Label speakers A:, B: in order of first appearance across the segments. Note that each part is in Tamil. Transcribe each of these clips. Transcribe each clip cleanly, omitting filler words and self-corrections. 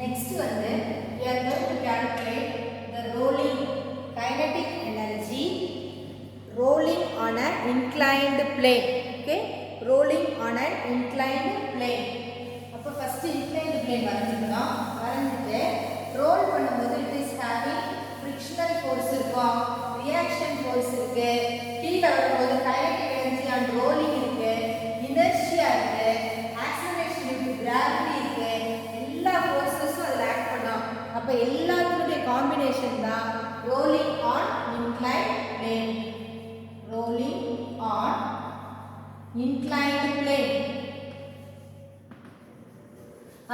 A: Next வந்து we are going to calculate the rolling kinetic energy rolling on an inclined plane. Okay, rolling on an inclined plane. அப்போ first inclined plane வரைஞ்சிக்கணும். வரைஞ்சிட்டு roll பண்ணும்போது it is having frictional force இருக்கும், reaction force இருக்கு, கீழே வரும்போது kinetic energy and rolling இருக்கு, inertia இருக்கு, acceleration இருக்கு, gravity இருக்கு, எல்லா forces-உம் அதில் ஆக்ட் பண்ணோம். அப்போ எல்லாத்துடைய காம்பினேஷன் தான் rolling on inclined plane. Rolling on inclined plane.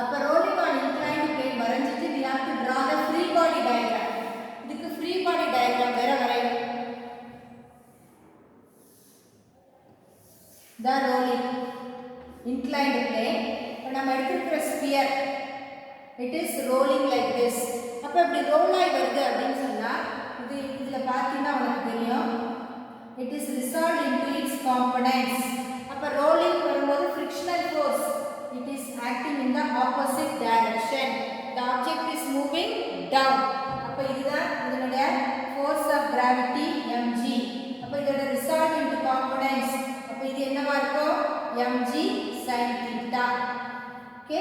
A: அப்ப rolling on inclined plane வரைஞ்சிட்டு we have to draw the free body diagram. இதுக்கு free body diagram வேற வரையணும். The rolling inclined plane. இப்ப நம்ம எடுத்துக்கிற sphere it is rolling like this. அப்ப இப்படி roll ஆகி வருது அப்படின்னு சொன்னா இதுல பார்த்தீங்கன்னா உங்களுக்கு தெரியும் it is resolved into its components. அப்ப rolling வரும்போது frictional force it is acting in the opposite direction. The object is moving down. அப்ப இதுதான் இதனுடைய force of gravity mg. அப்ப இதோட resolved into components. அப்ப இது என்னவா இருக்கும் mg sin theta. ஓகே,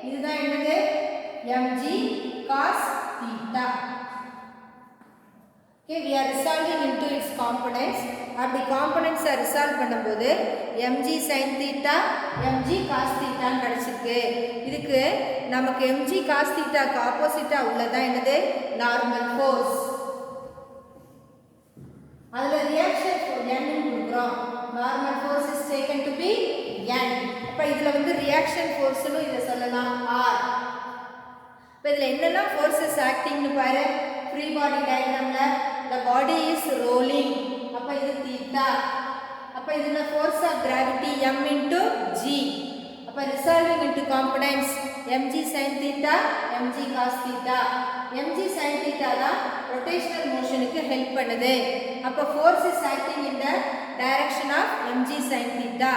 A: இதுதான் என்னது mg cos theta. Okay, we are resolving into its components. அப்படி components resolve பண்ணும்போது mg sin theta mg cos theta கிடைச்சிருக்கு. இதுக்கு நமக்கு mg cos theta க்கு ஆப்போசிட்டா உள்ளதா என்னது நார்மல் ஃபோர்ஸ். அதுல ரியாக்ஷன் n ன்னு கொடுக்கிறோம். Normal force is taken to be n. அப்ப இதுல வந்து ரியாக்ஷன் ஃபோர்ஸ்னு இத சொல்லலாம் r. அப்ப இதுல என்னெல்லாம் ஃபோர்सेस ஆக்டிங்னு பாரு. free body diagramல the body is rolling. அப்ப இது theta. அப்ப இதுல force of gravity m into g. அப்ப resolving into components mg sin theta mg cos theta. mg sin theta தான் rotational motionக்கு help பண்ணுது. அப்ப force is acting in the direction of mg sin theta.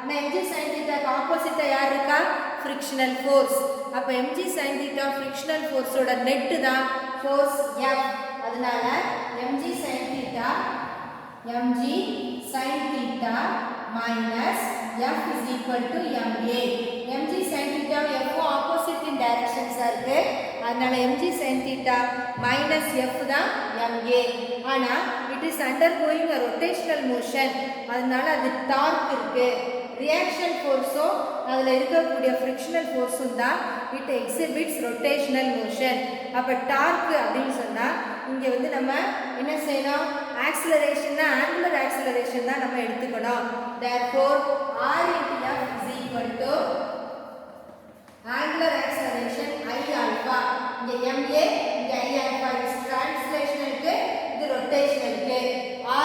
A: mg sin theta க்கு ஆப்போசிட்டா யார் இருக்கா frictional force. அப்ப mg sin theta frictional force ஓட net தான் force f. அதனால mg sin theta mg sin theta minus f is equal to ma. mg sin theta f opposite in directions இருக்கு. அதனால mg sin theta minus f தான் ma. ஆனா it is undergoing a rotational motion. அதனால அது torque இருக்கு. reaction force அதுல இருக்கக்கூடிய frictional force தான் it exhibits rotational motion. அப்ப torque அப்படினு சொன்னா இங்க வந்து நம்ம என்ன செய்யணும் acceleration angular acceleration தான் நம்ம எடுத்துக்கணும். therefore r into f is equal to angular acceleration I alpha. இங்க ma இங்க I alpha is translational க்கு இது rotational க்கு.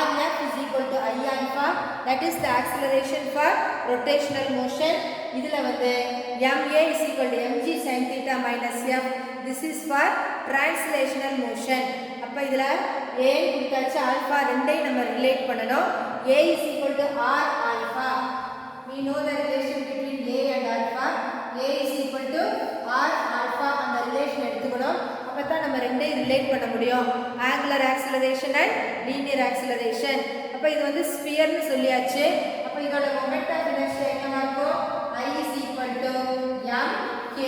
A: rf is equal to I alpha, that is the acceleration for rotational motion. இதுல வந்து ma is equal to mg sin theta minus f. this is for translational motion. அப்ப இதுல a கொடுத்தாச்சு, alpha ரெண்டையும் நம்ம ரிலேட் பண்ணனும். a is equal to r alpha. we know the relation between a and alpha. a is equal to r alpha அந்த ரிலேஷன் எடுத்துக்கணும். அப்பதான் நம்ம ரெண்டையும் ரிலேட் பண்ண முடியும். angular acceleration and linear acceleration. அப்ப இது வந்து ஸ்பியர் னு சொல்லியாச்சு. அப்ப இதோட மொமெண்ட் ஆஃப் இனர்ஷியா என்னவா இருக்கும் I is equal to mk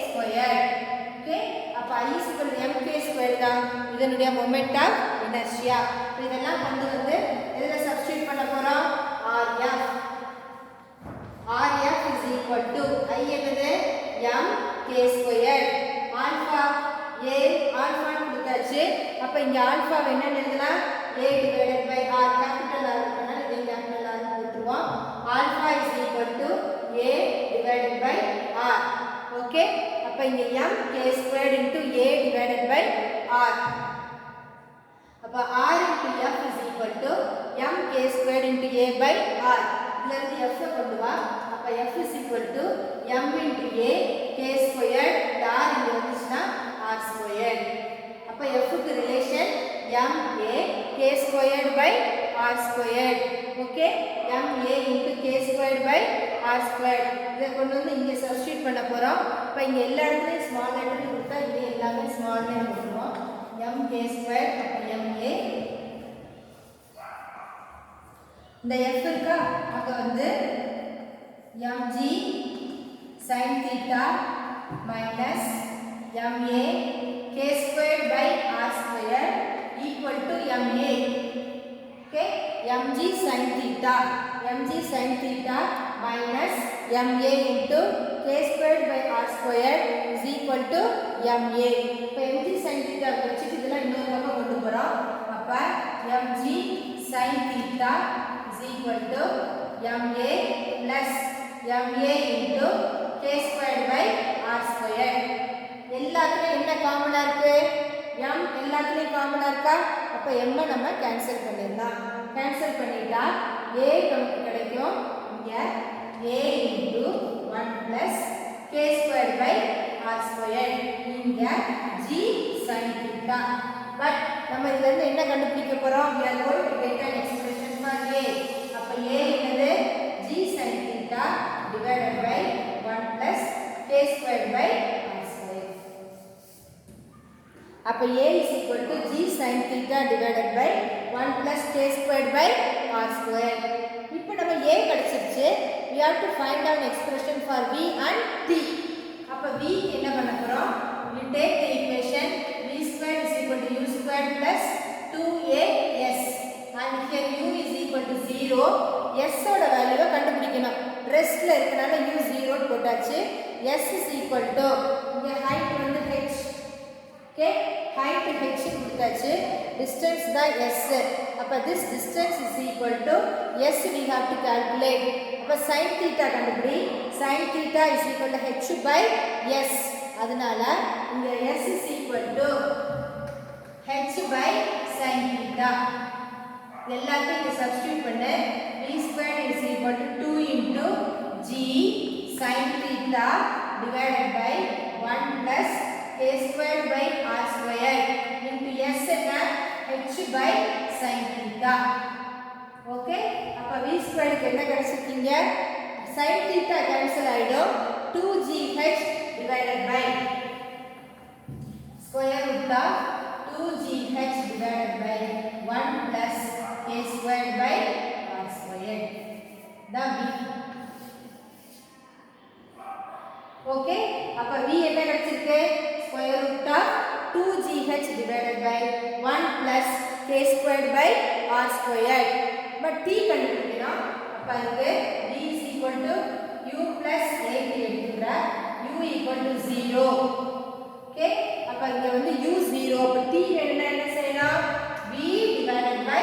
A: squared. Okay, அப்ப I is equal to mk squared தான் இதனுடைய மொமெண்ட் ஆஃப் இனர்ஷியா. இதெல்லாம் கொண்டு வந்து எதுல சப்ஸ்டிட்யூட் பண்ண போறோம் rf. rf is equal to I என்னது mk squared. Alpha a alpha கொடுத்தாச்சு. அப்ப இங்க ஆல்பா என்னன்னு எழுதலாம் a divided by r. Capital r இருக்கனால இதை கேபிட்டல் r போட்டுருவோம். Alpha is equal to a divided by r. Okay, அப்ப இங்க mk squared into a divided by r. அப்ப r into f is equal to mk squared into a by r. இதுல இருந்து f கொண்டு வா. அப்ப f is equal to m into a k squared. r இங்க வந்துச்சுனா r squared. அப்ப f க்கு relation ma k squared by r squared. Okay, ma into k squared by r square. இதை கொண்டு வந்து இங்கே சப்ஸ்டியூட் பண்ண போகிறோம். இப்போ இங்கே எல்லா இடத்துலையும் ஸ்மால் லெட்டர்னு கொடுத்தா இங்கே எல்லாமே ஸ்மால் நேம் கொடுத்துருவோம். M a square. அப்போ எம்ஏ இந்த எஃப் இருக்கா, அங்கே வந்து m g sine theta minus m a k square by r square equal to m a. Okay, mg sin theta minus ma into k squared by r squared is equal to ma. இப்போ mg sin theta வச்சிட்டு இதெல்லாம் இன்னொரு பக்கம் கொண்டு போறோம். அப்ப mg sin theta is equal to ma plus ma into k squared by r squared. எல்லாத்துலயும் என்ன காமனா இருக்கு? m எல்லாத்துலயும் காமனா இருக்கா? அப்ப m நம்ம கேன்சல் பண்ணிடலாம். கேன்சல் பண்ணிட்டா a நமக்கு கிடைக்கும். இங்க a into 1 plus k squared by r squared. இங்க g sin theta. பட் நம்ம இதுல இருந்து என்ன கண்டுபிடிக்க போறோம்? we are going to get an expression for a. அப்ப a என்னது? g sin theta divided by 1 plus k squared by r squared. அப்ப a is equal to g sin theta divided by 1 plus k squared by r squared. இப்போ நம்ம a கிடைச்சிருச்சு. we have to find out expression for v and t. அப்ப v என்ன பண்ண போறோம்? we take the equation v squared is equal to u squared plus 2as and here u is equal to 0. s ஓட வேல்யூவை கண்டுபிடிக்கணும். ரெஸ்ட்ல இருக்கனால u 0 போட்டாச்சு. s is equal to இங்க height வந்து h. okay, height h கொடுத்தாச்சு. distance தான் s. அப்ப this distance is equal to s we have to calculate. அப்ப sin theta கண்டுபிடி. sin theta is equal to h by s. அதனால இங்க s is equal to h by sin theta. எல்லாத்தையும் இங்க சப்ஸ்டிட்யூட் பண்ணு. v squared is equal to 2 into g sin theta divided by 1 plus k squared by r squared into s என்ன h by sin theta. Okay, அப்ப v squared க்கு என்ன கிடைச்சிருக்கீங்க? sin theta கேன்சல் ஆயிடும். 2gh divided by square root of 2gh divided by 1 plus k squared by r squared. the v. Okay, அப்ப v என்ன கிடைச்சிருக்கு? square root of 2gh divided by 1 plus k squared by r squared. but t கண்டுபிடிக்கணும். அப்ப அதுக்கு v is equal to u plus a எடுத்துக்கிற u equal to 0. ஓகே, அப்ப இங்க வந்து u 0. அப்ப t வேணும்னா என்ன செய்யணும்? v divided by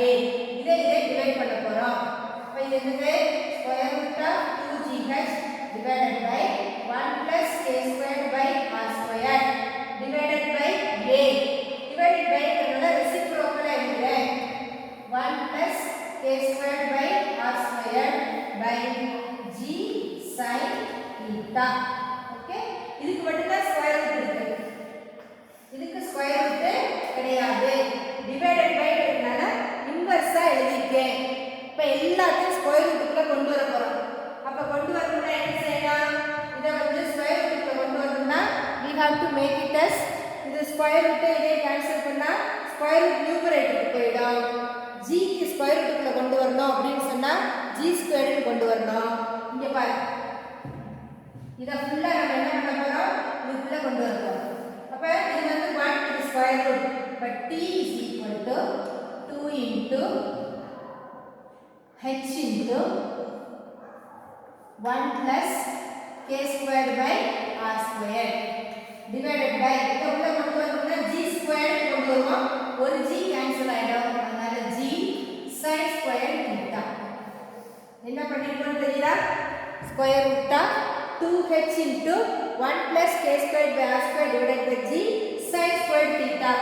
A: a. இதை டிவைட் பண்ண போறோம். அப்ப இது என்னது? square root of 2gh divided by 1 plus k squared by r squared divided by a. divided by என்னோட reciprocal எழுதுறேன். 1 plus k squared by r squared by g sin theta. Okay, இதுக்கு மட்டும் தான் ஸ்கொயர் ரூட் இருக்கு. இதுக்கு ஸ்கொயர் ரூட் கிடையாது. டிவைடட் பை இருக்கனால இன்வெர்ஸா எழுதிட்டேன். இப்போ எல்லாத்தையும் ஸ்கொயர் ரூட்டுக்குள்ள கொண்டு வர போறோம். அப்ப கொண்டு வரணும்னா என்ன செய்யலாம்? இத வந்து ஸ்கொயர் ரூட்டுக்குள்ள கொண்டு வரணும்னா we have to make it as இது ஸ்கொயர் ரூட் இதே கேன்சல் பண்ணா ஸ்கொயர் ரூட் நியூமரேட்டருக்கு போய்டும். g க்கு ஸ்கொயர் ரூட்டுக்குள்ள கொண்டு வரணும் அப்படினு சொன்னா g ஸ்கொயர்னு கொண்டு வரணும். இங்க பாரு. இத ஃபுல்லா நம்ம என்ன பண்ண போறோம்? இதுக்குள்ள கொண்டு வர போறோம். அப்ப இது வந்து 1 to the square root. but t is equal to 2 into h into 1 plus k squared by r squared divided by இத உள்ள கொண்டு வரணும்னா g squared கொண்டு வருவோம். ஒரு g கேன்சல் ஆயிடும். அதனால g sin squared theta. என்ன பண்ணிருக்கோம் தெரியுதா? square root of 2h into 1 plus k squared by r squared divided by g sin squared theta.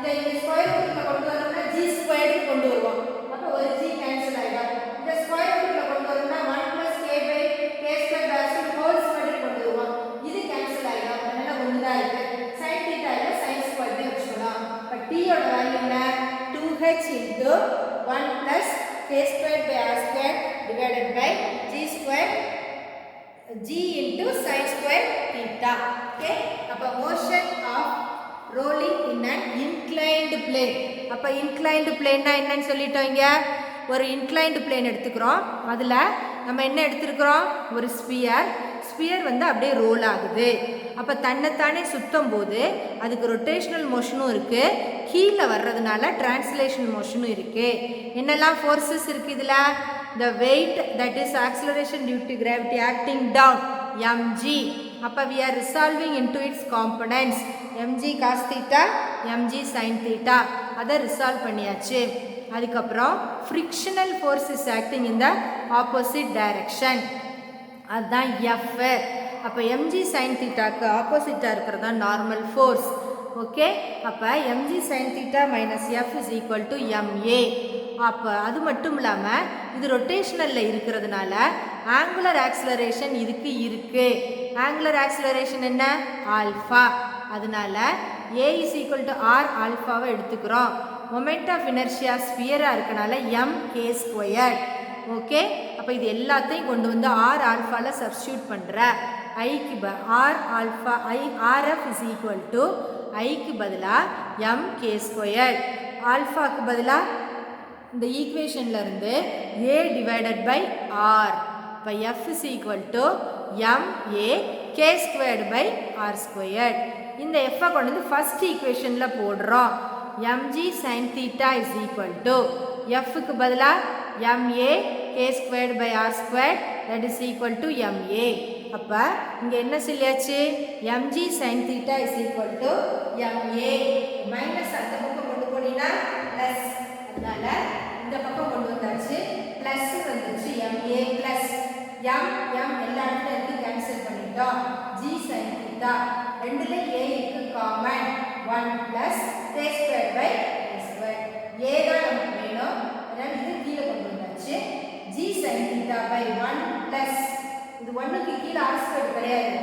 A: இதை இந்த ஸ்கொயர் ரூட்ல கொண்டு வரணும்னா g squared கொண்டு வருவோம். அப்ப ஒரு g கேன்சல் ஆயிடும். இந்த ஸ்கொயர் ரூட்ல கொண்டு வரணும்னா 1 plus k by k squared by r squared whole squared கொண்டு வருவோம். இது கேன்சல் ஆயிடும். அதனால ஒண்ணுதான் இருக்கு. sin theta இல்ல sin squared வெச்சுக்கலாம். அப்ப t ஓட வேல்யூ என்ன? 2h into 1 plus k squared by r squared divided by g squared g into sin square theta. Okay, அப்ப motion of rolling in an inclined plane. அப்ப inclined plane னா என்னன்னு சொல்லிட்டோம். இங்க ஒரு inclined plane எடுத்துக்கிறோம். அதுல நம்ம என்ன எடுத்துக்கிறோம், ஒரு ஸ்பியர் வந்து அப்படியே ரோல் ஆகுது. அப்ப தன்னைத்தானே சுத்தும் போது அதுக்கு ரொட்டேஷனல் மோஷனும் இருக்கு, கீழே வர்றதுனால டிரான்ஸ்லேஷனல் மோஷனும் இருக்கு. என்னெல்லாம் ஃபோர்ஸஸ் இருக்கு இதுல? the weight, that is acceleration due to gravity acting down, mg. அப்ப we are resolving into its components, mg cos theta, mg sin theta. அதை ரிசால்வ் பண்ணியாச்சு. அதுக்கப்புறம் frictional force is acting in the opposite direction, அதுதான் F. அப்ப mg sin thetaக்கு ஆப்போசிட்டா இருக்கிறதா நார்மல் ஃபோர்ஸ். ஓகே, அப்ப mg sin theta minus F is equal to ma. அப்ப அது மட்டும் இல்லாம இது ரொட்டேஷனல்ல இருக்கிறதுனால ஆங்குலர் ஆக்சிலரேஷன் இதுக்கு இருக்கு. ஆங்குலர் ஆக்சிலரேஷன் என்ன? ஆல்பா. அதனால a is equal to r ஆல்பாவை எடுத்துக்கிறோம். மொமெண்ட் ஆஃப் இனர்ஷியா ஸ்பியரா இருக்கனால mk². ஓகே, அப்ப இது எல்லாத்தையும் கொண்டு வந்து r ஆல்பால சப்ஸ்டிட்யூட் பண்ற. ஐக்கு r alpha rf is equal to ஐக்கு பதிலா mk². ஆல்பாக்கு பதிலா இந்த ஈக்குவேஷன்ல இருந்து a டிவைடட் பை r. இப்போ f is equal to ma k² by r². இந்த f கொண்டு வந்து ஃபர்ஸ்ட் ஈக்குவேஷன்ல போடுறோம். mg sin theta is equal to f க்கு பதிலா ma k² by r² that is equal to ma. அப்ப இங்க என்ன சொல்லியாச்சு? mg sin theta is equal to ma. Minus அந்த பக்கம் கொண்டு போனீங்கன்னா பிளஸ், அதனால இந்த பக்கம் கொண்டு வந்தாச்சு, பிளஸ் வந்துச்சு. ma பிளஸ் m எல்லா இடத்துலயும் கேன்சல் பண்ணிட்டோம். g sin theta ரெண்டுல a இருக்கு common, 1 plus k² by a². a தான் நமக்கு வேணும், அதனால இது கீழே கொண்டு வந்தாச்சு. g sin theta by 1 plus இது 1க்கு கீழே r² கிடையாது,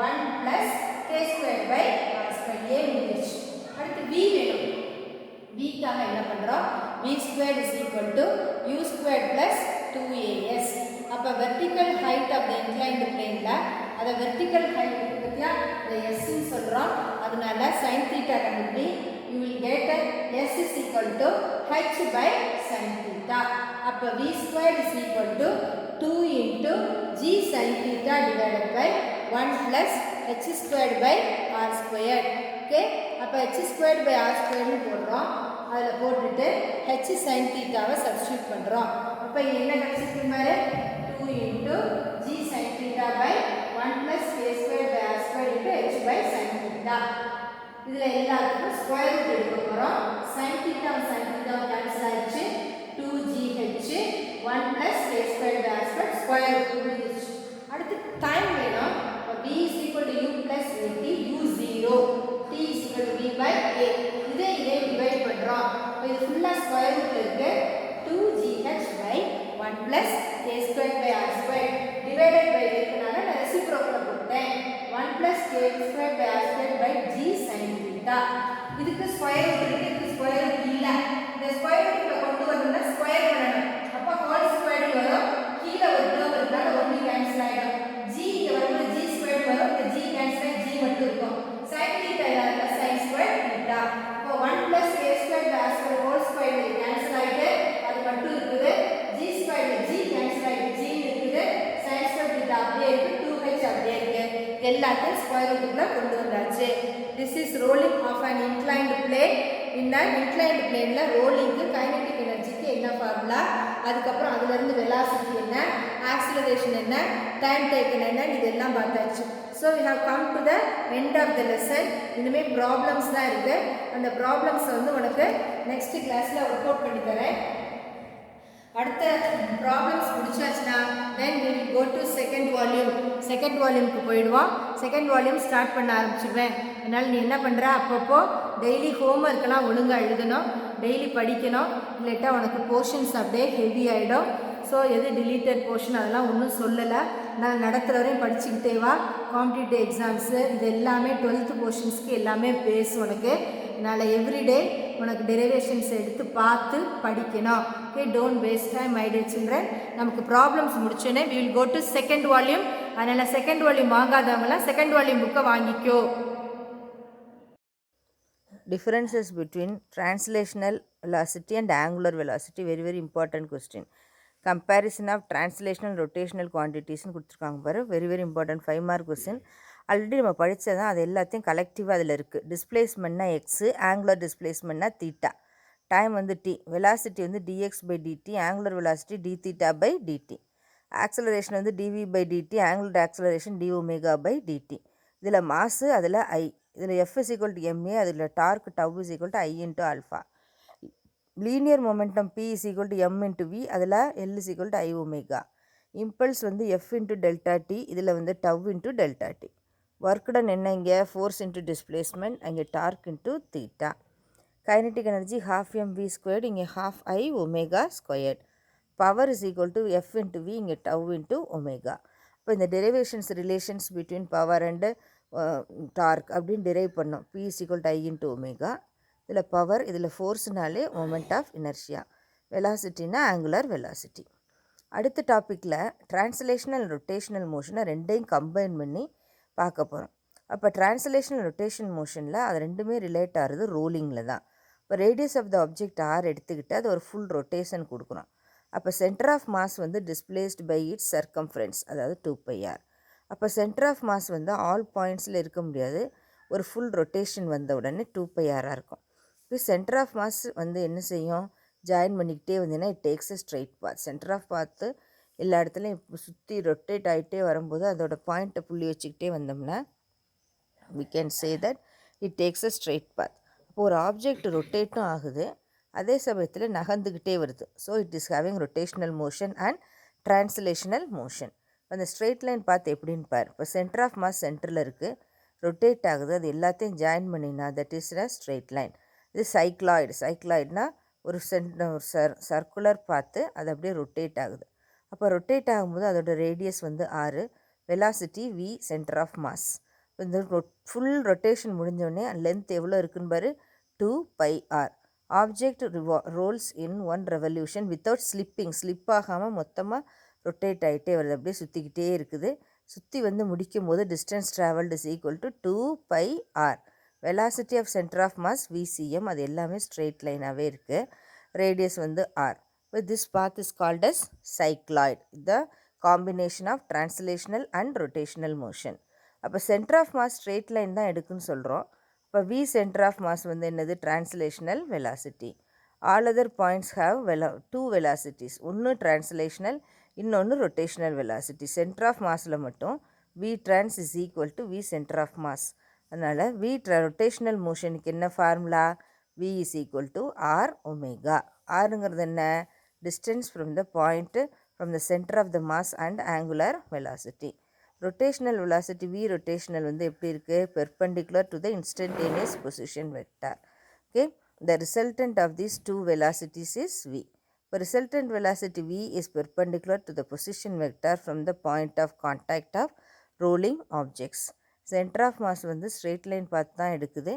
A: 1 plus k² by r². a முடிஞ்சிச்சு. அடுத்து v வேணும். v க்காக என்ன பண்றோம்? v² is equal to u² plus 2as. அப்ப vertical height of the inclined planeல அத vertical height பத்தியா the s ன்னு சொல்றோம். அதனால sin theta கண்டுபிடி. you will get s is equal to h by sin theta. அப்ப v² is equal to 2 into g sin theta divided by 1 plus h² by r². Okay, அப்ப h² by r² ன்னு போடுறோம். அதுல போட்டுட்டு h sin theta-வை சப்ஸ்டிட்யூட் பண்றோம். அப்ப இங்க என்ன கிடைச்சிருக்கு பாரு, 2 into g sin theta by 1 plus k² by r² into h by sin theta. இதுல எல்லாத்துக்கும் ஸ்கொயர் ரூட் எடுக்க போறோம். sin theta கேன்சல் ஆயிடுச்சு. 2gh 1 plus k² by r² square root முடிஞ்சிருச்சு. அடுத்து டைம் வேணும். v is equal to u plus at u0, t is equal to v by a. இதை டிவைட் பண்றோம். இது ஃபுல்லா ஸ்கொயர் ரூட்ல இருக்கு. 2gh by 1 plus k² by r² divided by இருக்கனால நான் ரெசிப்ரோக்கல் போட்டேன். 1 plus k² by r² by g sin theta. இதுக்கு ஸ்கொயர் ரூட் இருக்கு, இதுக்கு ஸ்கொயர் ரூட் இல்ல. இந்த ஸ்கொயர் ரூட்ல கொண்டு வரணும்னா ஸ்கொயர் பண்ணணும். அப்ப ஹோல் ஸ்கொயர் வரும். கீழ ஒரு டேர்ம் இருந்தால ஒண்ணு கேன்சல் ஆயிடும். g இங்க வரும்போது g² வரும். இந்த g கேன்சல் ஆகி g மட்டும் இருக்கும். sin theta இல்ல sin² theta. இப்போ 1 plus k² by r² whole square cancel ஆயிட்டு அது மட்டும் இருக்குது. g² g கேன்சல் ஆயிட்டு g இருக்குது. sin² theta அப்படியே இருக்கு, 2h அப்படியே இருக்கு. எல்லாத்தையும் ஸ்கொயர் ரூட்ல கொண்டு வந்தாச்சு. this is rolling of an inclined plane. in an inclined planeல ரோலிங்க்கு கைனெடிக் எனர்ஜிக்கு என்ன ஃபார்முலா, அதுக்கப்புறம் அதுல இருந்து வெலாசிட்டி என்ன, ஆக்சிலரேஷன் என்ன, டைம் டேக்கன் என்ன, இதெல்லாம் பார்த்தாச்சு. so we have come to the end of the lesson. இனிமே ப்ராப்ளம்ஸ் தான் இருக்கு. அந்த ப்ராப்ளம்ஸ் வந்து உனக்கு நெக்ஸ்ட் கிளாஸ்ல ஒர்க் அவுட் பண்ணி தரேன். அடுத்த ப்ராப்ளம்ஸ் முடிச்சாச்சுன்னா then we will go to second volume. Second வால்யூம்க்கு போயிடுவோம். செகண்ட் வால்யூம் ஸ்டார்ட் பண்ண ஆரம்பிச்சிடுவேன். அதனால் நீ என்ன பண்ணுற, அப்பப்போ டெய்லி ஹோம்ஒர்க்கெல்லாம் ஒழுங்காக எழுதணும், டெய்லி படிக்கணும். இல்லாட்டா உனக்கு போர்ஷன்ஸ் அப்படியே ஹெவி ஆகிடும். ஸோ எது டிலீட்டட் போர்ஷன் அதெல்லாம் ஒன்றும் சொல்லலை. நான் நடத்துகிற வரையும் படிச்சுக்கிட்டே வா. காம்படிட்டிவ் எக்ஸாம்ஸு இது எல்லாமே 12th போர்ஷன்ஸ்க்கு எல்லாமே பேஸ் உனக்கு. அதனால் எவ்ரிடே உனக்கு டெரிவேஷன்ஸ் எடுத்து பார்த்து படிக்கணும். Okay, don't waste time my dear children. நமக்கு ப்ராப்ளம்ஸ் முடிச்சோன்னே we will go to second volume. அதனால் செகண்ட் வால்யூம் வாங்காதவங்களாம் செகண்ட் வால்யூம் புக்கை வாங்கிக்கோ.
B: Differences between translational velocity and angular velocity, very very important question. Comparison of translational rotational quantities கொடுத்துருக்காங்க பாரு, very very important 5 mark question. Already நம்ம படித்ததான், அது எல்லாத்தையும் கலெக்டிவாக அதில் இருக்குது. டிஸ்பிளேஸ்மெண்ட்னா எக்ஸு, ஆங்குலர் டிஸ்பிளேஸ்மெண்ட்னா தீட்டா, டைம் வந்து டி, வெலாசிட்டி வந்து DX by DT, angular velocity D theta by DT, acceleration வந்து DV by DT, angular acceleration D omega by DT. இதில் மாசு, அதில் ஐ, இதில் F is equal to MA, அதில் torque tau is equal to I into alpha. Linear momentum B is equal to M into V, அதில் L is equal to I omega. Impulse வந்து எஃப் இன்ட்டு டெல்டா டி, இதில் வந்து tau into delta T. Work done என்ன இங்கே, ஃபோர்ஸ் இன்ட்டு டிஸ்பிளேஸ்மெண்ட், அங்கே torque into theta. Kinetic energy half mv squared, இங்கே half i omega squared. Power is equal to F into V, இங்கே டவ் இன்ட்டு ஒமேகா. இப்போ இந்த derivations relations between power and torque அப்படின்னு டெரைவ் பண்ணோம். P is equal to I into omega. இதில் பவர், இதில் ஃபோர்ஸ்னாலே மொமெண்ட் ஆஃப் இனர்ஷியா, வெலாசிட்டினா ஆங்குலர் வெலாசிட்டி. அடுத்த டாப்பிக்கில் டிரான்ஸ்லேஷனல் ரொட்டேஷனல் மோஷனை ரெண்டையும் கம்பைன் பண்ணி பார்க்க போகிறோம். அப்போ டிரான்ஸ்லேஷனல் ரொட்டேஷன் மோஷனில் அது ரெண்டுமே ரிலேட் ஆகிறது ரோலிங்கில் தான். இப்போ radius of the object r எடுத்துக்கிட்டு அது ஒரு ஃபுல் ரொட்டேஷன் கொடுக்குறோம். அப்போ சென்டர் ஆஃப் மாஸ் வந்து டிஸ்பிளேஸ்ட் பை இட்ஸ் சர்க்கம்ஃபரன்ஸ், அதாவது 2πr. அப்போ சென்டர் ஆஃப் மாஸ் வந்து ஆல் பாயிண்ட்ஸில் இருக்க முடியாது, ஒரு ஃபுல் ரொட்டேஷன் வந்த உடனே 2πr இருக்கும். இப்போ சென்டர் ஆஃப் மாஸ் வந்து என்ன செய்யும், ஜாயின் பண்ணிக்கிட்டே வந்தீங்கன்னா it takes a straight path. Centre of பாத்து எல்லா இடத்துலையும் இப்போ சுற்றி ரொட்டேட் ஆகிட்டே வரும்போது அதோட பாயிண்ட்டை புள்ளி வச்சுக்கிட்டே வந்தோம்னா we can say that it takes a straight path. அப்போ ஒரு ஆப்ஜெக்ட் ரொட்டேட்டும் ஆகுது, அதே சமயத்தில் நகர்ந்துக்கிட்டே வருது. So it is having rotational motion and translational motion. அந்த ஸ்ட்ரெயிட் லைன் பார்த்து எப்படின்னு பாரு. இப்போ சென்டர் ஆஃப் மாஸ் சென்டரில் இருக்குது, ரொட்டேட் ஆகுது, அது எல்லாத்தையும் ஜாயின் பண்ணினா that is a straight line. இது சைக்ளாய்டு. சைக்ளாய்டுனா ஒரு சர்க்குலர் பார்த்து அது அப்படியே ரொட்டேட் ஆகுது. அப்போ ரொட்டேட் ஆகும்போது அதோட ரேடியஸ் வந்து 6, velocity v, centre of mass. இந்த ஃபுல் ரொட்டேஷன் முடிஞ்சோடனே லென்த் எவ்வளோ இருக்குன்னு பாரு, 2πr. Object rolls in one revolution without slipping, slip ஆகாமல் மொத்தமாக ரொட்டேட் ஆகிட்டே வருது, அப்படியே சுற்றிக்கிட்டே இருக்குது. சுற்றி வந்து முடிக்கும் போது distance travelled is equal to 2πr. Velocity of centre of mass vcm, அது எல்லாமே ஸ்ட்ரெயிட் லைனாகவே இருக்குது. ரேடியஸ் வந்து r. This path is called as cycloid, the combination of translational and rotational motion. அப்போ centre of mass straight line தான் எடுக்குன்னு சொல்கிறோம். இப்போ வி சென்டர் ஆஃப் மாஸ் வந்து என்னது, translational velocity. All other points have two velocities, ஒன்று டிரான்ஸ்லேஷனல், இன்னொன்று ரொட்டேஷனல் வெலாசிட்டி. சென்டர் ஆஃப் மாஸில் மட்டும் V trans is equal to V centre of mass. அதனால் வி ரொட்டேஷனல் மோஷனுக்கு என்ன formula, V is equal to R omega. ஆருங்கிறது என்ன, distance from the point from the centre of the mass and angular velocity. Rotational velocity v rotational வந்து எப்படி இருக்குது, perpendicular to the instantaneous position vector. Okay, the resultant of these two velocities is v. இப்போ resultant velocity v is perpendicular to the position vector from the point of contact of rolling objects. Centre of mass வந்து ஸ்ட்ரெயிட் லைன் பார்த்து தான் எடுக்குது.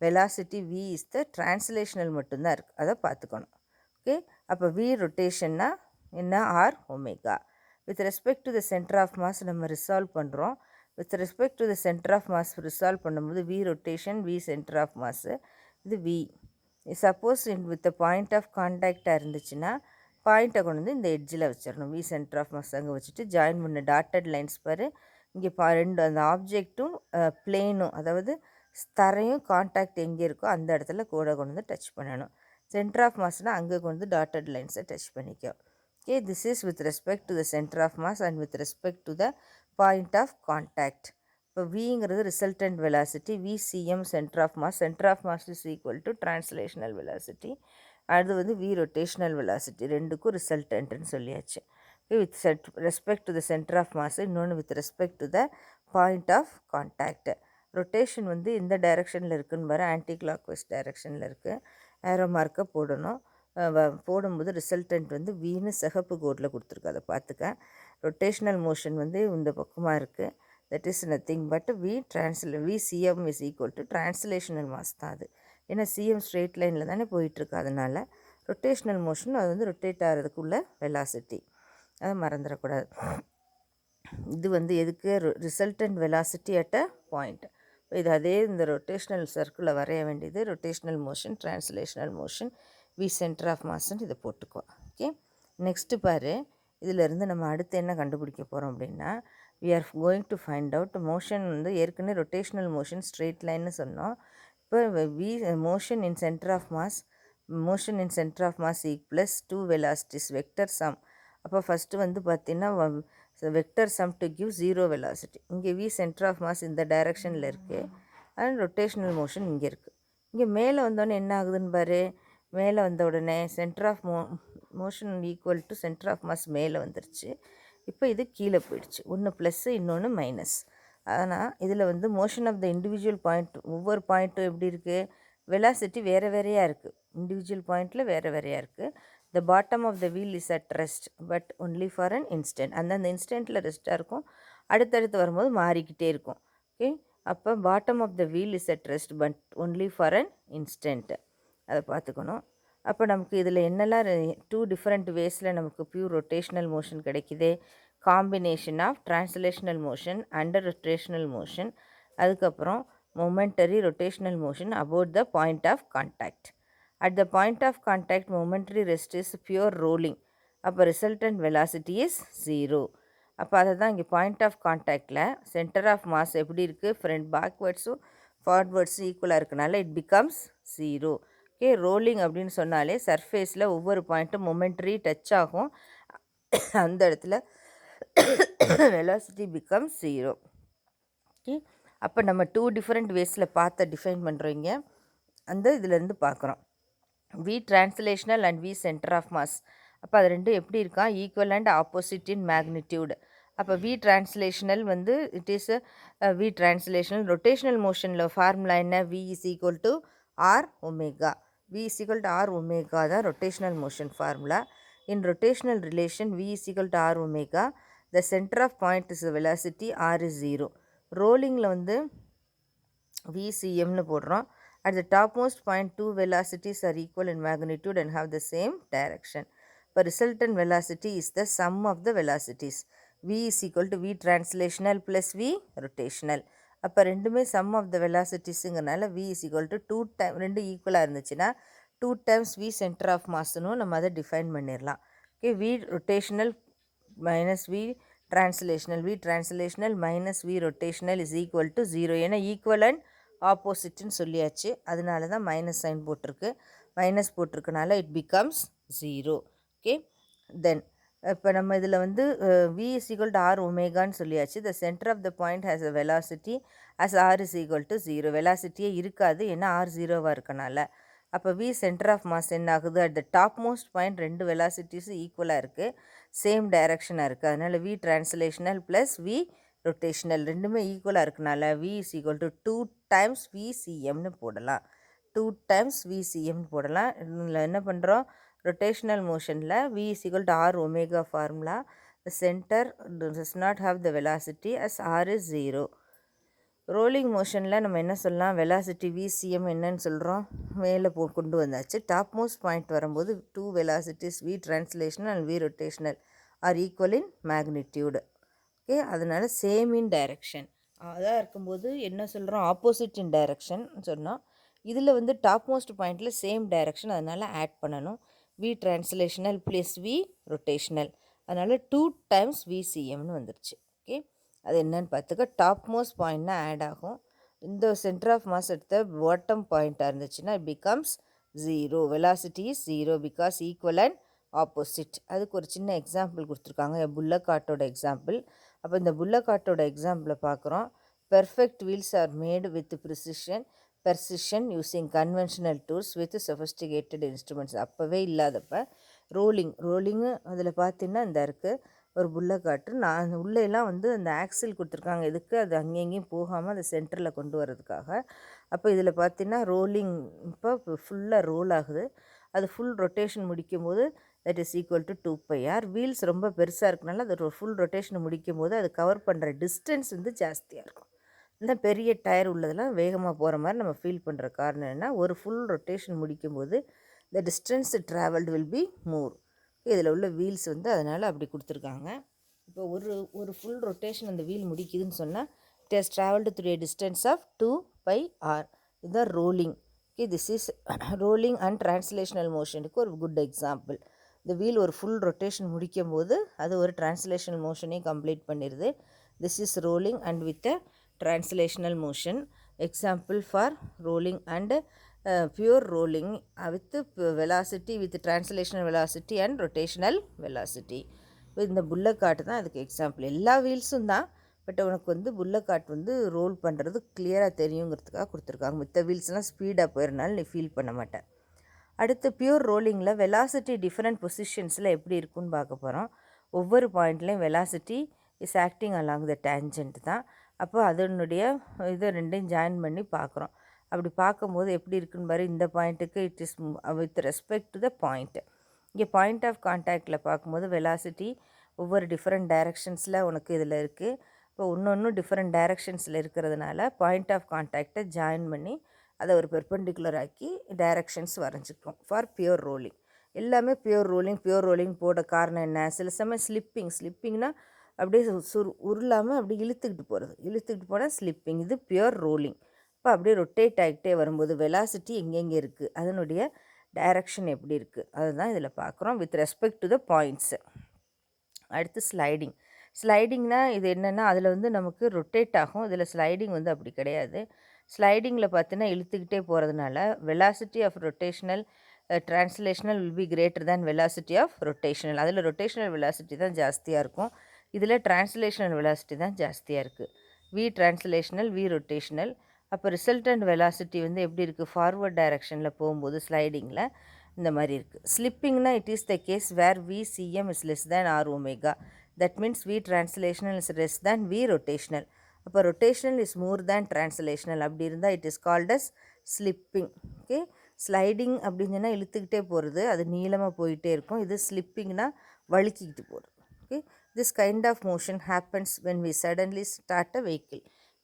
B: Velocity v is the translational மட்டும்தான் இருக்குது, அதை பார்த்துக்கணும். ஓகே, அப்போ v ரொட்டேஷன்னா என்ன, r omega. With respect to the centre of mass நம்ம ரிசால்வ் பண்ணுறோம். With respect to the centre of mass resolve பண்ணும்போது V rotation, V centre of mass, இது V. Suppose with point of கான்டாக்டாக இருந்துச்சுன்னா பாயிண்ட்டை கொண்டு வந்து இந்த எட்ஜில் வச்சிடணும். வி சென்டர் ஆஃப் மாஸ் அங்கே வச்சுட்டு ஜாயின் பண்ண டாட்டட் லைன்ஸ் பாரு, இங்கே ரெண்டு அந்த ஆப்ஜெக்ட்டும் பிளேனும், அதாவது தரையும் கான்டாக்ட் எங்கே இருக்கோ அந்த இடத்துல கூட கொண்டு வந்து டச் பண்ணணும். சென்டர் ஆஃப் மாஸ்னால் அங்கே கொண்டு வந்து டாட்டட் லைன்ஸை டச் பண்ணிக்கோ. Okay, this is with respect to the center of mass and with respect to the point of contact. இப்போ vங்கிறது resultant velocity, vcm centre of mass is equal to translational velocity. அது வந்து v ரொட்டேஷனல் வெலாசிட்டி, ரெண்டுக்கும் ரிசல்டன்ட்னு சொல்லியாச்சு. With respect to the centre of mass, இன்னொன்று with respect to the point of contact. Rotation வந்து இந்த டைரெக்ஷனில் இருக்குன்னு வர, ஆன்டி கிளாக் வைஸ் டைரெக்ஷனில் இருக்குது. ஏரோ மார்க்கை போடணும். போடும்போது ரிசல்டன்ட் வந்து வீணு சிகப்பு கோட்டில் கொடுத்துருக்கு, அதை பார்த்துக்க. ரொட்டேஷ்னல் மோஷன் வந்து இந்த பக்கமாக இருக்குது, that is nothing but vcm is equal to translational mass தான் அது. ஏன்னா சிஎம் ஸ்ட்ரெயிட் லைனில் தானே போயிட்டுருக்கு, அதனால் ரொட்டேஷ்னல் மோஷன் அது வந்து ரொட்டேட் ஆகிறதுக்குள்ள வெலாசிட்டி, அதை மறந்துடக்கூடாது. இது வந்து எதுக்கு resultant velocity at a point. இது அதே இந்த ரொட்டேஷ்னல் சர்க்கிளில் வரைய வேண்டியது rotational motion, translational motion, V centre of மாஸ்ன்னு இதை போட்டுக்கோ. ஓகே, நெக்ஸ்ட்டு பாரு, இதிலேருந்து நம்ம அடுத்து என்ன கண்டுபிடிக்க போகிறோம் அப்படின்னா, we are going to find out motion வந்து ஏற்கனவே ரொட்டேஷ்னல் மோஷன் ஸ்ட்ரெயிட் லைன்னு சொன்னோம். இப்போ v motion in centre of mass, motion in centre of mass plus 2 velocities vector sum. அப்போ ஃபஸ்ட்டு வந்து பார்த்திங்கன்னா vector sum to give 0 velocity. இங்கே வி சென்டர் ஆஃப் மாஸ் இந்த டைரக்ஷனில் இருக்குது, அண்ட் ரொட்டேஷ்னல் மோஷன் இங்கே இருக்குது. இங்கே மேலே வந்தோடனே என்ன ஆகுதுன்னு பாரு, மேலே வந்த உடனே centre of motion equal to centre of mass மேலே வந்துருச்சு. இப்போ இது கீழே போயிடுச்சு, ஒன்று ப்ளஸ்ஸு இன்னொன்று மைனஸ். ஆனால் இதில் வந்து motion of the individual point, ஒவ்வொரு பாயிண்ட்டும் எப்படி இருக்குது, வெலாசிட்டி வேறு வேறையாக இருக்குது, இண்டிவிஜுவல் பாயிண்ட்டில் வேறு வேறையாக இருக்குது. the bottom of the wheel is at rest but only for an instant. அந்த இன்ஸ்டன்ட்டில் ரெஸ்ட்டாக இருக்கும், அடுத்தடுத்து வரும்போது மாறிக்கிட்டே இருக்கும். ஓகே, அப்போ bottom of the wheel is at rest but only for an instant, அதை பார்த்துக்கணும். அப்போ நமக்கு இதில் என்னெல்லாம் 2 டிஃப்ரெண்ட் வேஸில் நமக்கு பியூர் ரொட்டேஷ்னல் மோஷன் கிடைக்கிது. Combination of translational motion, under rotational motion, அதுக்கப்புறம் momentary rotational motion about the point of contact. At the point of contact, momentary rest is pure rolling. அப்போ resultant velocity is 0. அப்போ அதை தான் இங்கே பாயிண்ட் ஆஃப் கான்டாக்டில் சென்டர் ஆஃப் மாஸ் எப்படி இருக்குது, ஃப்ரண்ட் பேக்வேர்ட்ஸும் ஃபார்வர்ட்ஸும் ஈக்குவலாக இருக்கனால இட் பிகம்ஸ் 0. ஓகே, ரோலிங் அப்படின்னு சொன்னாலே சர்ஃபேஸில் ஒவ்வொரு பாயிண்ட்டும் மொமெண்ட்ரி டச் ஆகும், அந்த இடத்துல வெலாசிட்டி பிகம்ஸ் 0. ஓகே, அப்போ நம்ம 2 டிஃப்ரெண்ட் வேஸில் பார்த்து டிஃபைன் பண்ணுறோங்க, அந்த இதிலேருந்து பார்க்குறோம். V translational and V centre of mass. அப்போ அது ரெண்டும் எப்படி இருக்கா, equal and opposite in magnitude. அப்போ வி ட்ரான்ஸ்லேஷ்னல் வந்து it is V translational rotational மோஷனில் ஃபார்முலா என்ன, V is equal to R omega. V is equal to R omega தான் rotational motion formula. In rotational relation V is equal to R omega, the centre of point is velocity R is 0. ரோலிங்கில் வந்து விசிஎம்னு போடுறோம். At the topmost point, 2 velocities are equal in magnitude and have the same direction. The resultant velocity is the sum of the velocities. V is equal to V translational plus V rotational. அப்போ ரெண்டுமே sum of the velocitiesங்கிறனால V is equal to 2 times, ரெண்டு ஈக்குவலாக இருந்துச்சுன்னா 2 times V center of massனும் நம்ம அதை டிஃபைன் பண்ணிடலாம். Okay, V rotational minus V translational, V translational minus V rotational is equal to 0. ஏன்னா ஈக்குவலண்ட் ஆப்போசிட்னு சொல்லியாச்சு, அதனால தான் மைனஸ் சைன் போட்டிருக்கு. மைனஸ் போட்டிருக்கனால இட் பிகம்ஸ் 0. ஓகே, தென் இப்போ நம்ம இதில் வந்து V is equal to R ஒமேகான்னு சொல்லியாச்சு. The centre of the point has a velocity as R is equal to 0. வெலாசிட்டியே இருக்காது, ஏன்னா ஆர் 0வாக இருக்கனால. அப்போ வி சென்டர் ஆஃப் மாஸ் என்ன ஆகுது, at the top most point ரெண்டு வெலாசிட்டிஸும் ஈக்குவலாக இருக்குது, சேம் டைரக்ஷனாக இருக்குது. அதனால் v translational plus v rotational ரெண்டுமே ஈக்குவலாக இருக்கனால v is equal to 2 times விசிஎம்னு போடலாம். 2 times விசிஎம்னு போடலாம். இதில் என்ன பண்ணுறோம், ரொட்டேஷ்னல் மோஷனில் V is equal to R omega formula, the centre does not have the velocity as R is 0. Rolling மோஷனில் நம்ம என்ன சொல்லலாம், வெலாசிட்டி விசிஎம் என்னன்னு சொல்கிறோம், மேலே கொண்டு வந்தாச்சு. டாப் மோஸ்ட் பாயிண்ட் வரும்போது 2 velocities v translational and v rotational are equal in magnitude. Okay, அதனால் சேம் இன் டைரக்ஷன் அதாக இருக்கும்போது என்ன சொல்கிறோம், ஆப்போசிட் இன் டைரக்ஷன் சொன்னோம். இதில் வந்து டாப் மோஸ்ட் பாயிண்டில் சேம் டைரக்ஷன், அதனால் ஆட் பண்ணணும். V translational plus v rotational, அதனால் 2 times விசிஎம்னு வந்துருச்சு. ஓகே, அது என்னன்னு பார்த்துக்க, டாப் மோஸ்ட் பாயிண்ட்னா ஆட் ஆகும். இந்த சென்டர் ஆஃப் மாஸ் எடுத்த பாட்டம் பாயிண்ட்டாக இருந்துச்சுன்னா it becomes 0. Velocity is 0 because equal and opposite. அதுக்கு ஒரு சின்ன எக்ஸாம்பிள் கொடுத்துருக்காங்க, புல்லக் ஆட்டோட எக்ஸாம்பிள். அப்போ இந்த புல்லக் ஆட்டோட எக்ஸாம்பிளை பார்க்குறோம். Perfect wheels R Medu with precision using conventional tools with sophisticated instruments. அப்போவே இல்லாதப்ப ரோலிங்கு அதில் பார்த்தீங்கன்னா இந்த இருக்குது ஒரு புல்லக் ஆட்டு. நான் உள்ளேலாம் வந்து அந்த ஆக்சில் கொடுத்துருக்காங்க, எதுக்கு அது அங்கேயும் போகாமல் அதை சென்டரில் கொண்டு வரதுக்காக. அப்போ இதில் பார்த்தீங்கன்னா ரோலிங் இப்போ ஃபுல்லாக ரோல் ஆகுது. அது ஃபுல் ரொட்டேஷன் முடிக்கும் போது that is equal to 2πr. Wheels ரொம்ப பெருசாக இருக்கனால அது ஃபுல் ரொட்டேஷன் முடிக்கும் போது அது கவர் பண்ணுற டிஸ்டன்ஸ் வந்து ஜாஸ்தியாக இருக்கும். இந்த பெரிய டயர் உள்ளதெல்லாம் வேகமாக போகிற மாதிரி நம்ம ஃபீல் பண்ணுற காரணம் என்ன, ஒரு ஃபுல் ரொட்டேஷன் முடிக்கும் போது the distance traveled will be more. இதில் உள்ள வீல்ஸ் வந்து அதனால் அப்படி கொடுத்துருக்காங்க. இப்போ ஒரு ஃபுல் ரொட்டேஷன் அந்த வீல் முடிக்குதுன்னு சொன்னால் it has travelled through a distance of 2πr. இதுதான் rolling. Okay, this is rolling and translational மோஷனுக்கு ஒரு குட் எக்ஸாம்பிள். இந்த வீல் ஒரு ஃபுல் ரொட்டேஷன் முடிக்கும் போது அது ஒரு ட்ரான்ஸ்லேஷனல் மோஷனையும் கம்ப்ளீட் பண்ணிடுது. This is rolling and with a translational motion. Example for rolling and pure rolling with velocity, with translational velocity and rotational velocity. இந்த புல்லக் காட்டு தான் அதுக்கு எக்ஸாம்பிள். எல்லா வீல்ஸும் தான், பட் உனக்கு வந்து புல்லக் காட் வந்து ரோல் பண்ணுறது கிளியராக தெரியுங்கிறதுக்காக கொடுத்துருக்காங்க. மித்த வீல்ஸ்லாம் ஸ்பீடாக போயிடனால நீ ஃபீல் பண்ண மாட்டேன். அடுத்து பியூர் ரோலிங்கில் வெலாசிட்டி டிஃப்ரெண்ட் பொசிஷன்ஸில் எப்படி இருக்குன்னு பார்க்க போகிறோம். ஒவ்வொரு பாயிண்ட்லேயும் velocity is acting along the tangent தான். அப்போ அதனுடைய இதை ரெண்டையும் ஜாயின் பண்ணி பார்க்குறோம். அப்படி பார்க்கும்போது எப்படி இருக்குன்னு பாரு. இந்த பாயிண்ட்டுக்கு it is with respect to the point. இங்கே பாயிண்ட் ஆஃப் கான்டாக்டில் பார்க்கும்போது வெலாசிட்டி ஒவ்வொரு டிஃப்ரெண்ட் டைரக்ஷன்ஸில் உனக்கு இதில் இருக்குது. இப்போ ஒன்று டிஃப்ரெண்ட் டைரக்ஷன்ஸில் இருக்கிறதுனால பாயிண்ட் ஆஃப் கான்டாக்டை ஜாயின் பண்ணி அதை ஒரு பெர்பெண்டிகுலர் ஆக்கி டைரக்ஷன்ஸ் வரைஞ்சிக்கிறோம் ஃபார் பியூர் ரோலிங். எல்லாமே பியூர் ரோலிங் போட காரணம் என்ன? சில சமயம் ஸ்லிப்பிங்னா அப்படியே உருளாமல் அப்படியே இழுத்துக்கிட்டு போனால் ஸ்லிப்பிங். இது பியூர் ரோலிங். இப்போ அப்படியே ரொட்டேட் ஆகிட்டே வரும்போது வெலாசிட்டி எங்கெங்கே இருக்குது, அதனுடைய டைரக்ஷன் எப்படி இருக்குது, அதுதான் இதில் பார்க்குறோம் with respect to the points. அடுத்து ஸ்லைடிங்னா இது என்னென்னா அதில் வந்து நமக்கு ரொட்டேட் ஆகும். இதில் ஸ்லைடிங் வந்து அப்படி கிடையாது. ஸ்லைடிங்கில் பார்த்தீங்கன்னா இழுத்துக்கிட்டே போகிறதுனால velocity of rotational translational will be greater than velocity of rotational. அதில் ரொட்டேஷனல் வெலாசிட்டி தான் ஜாஸ்தியாக இருக்கும், இதில் ட்ரான்ஸ்லேஷனல் வெலாசிட்டி தான் ஜாஸ்தியாக இருக்குது. V translational, v rotational. அப்போ ரிசல்டன்ட் வெலாசிட்டி வந்து எப்படி இருக்குது? ஃபார்வர்ட் டைரக்ஷனில் போகும்போது ஸ்லைடிங்கில் இந்த மாதிரி இருக்குது. ஸ்லிப்பிங்னா it is the case where V CM is less than R omega. That means V translational is less than V rotational. அப்போ rotational is more than translational. அப்படி இருந்தால் it is called as slipping. Okay, sliding அப்படின்னு சொன்னால் இழுத்துக்கிட்டே போகிறது, அது நீளமாக போயிட்டே இருக்கும். இது ஸ்லிப்பிங்னா வழுக்கிக்கிட்டு போகிறது. Okay, this kind of motion happens when we suddenly start a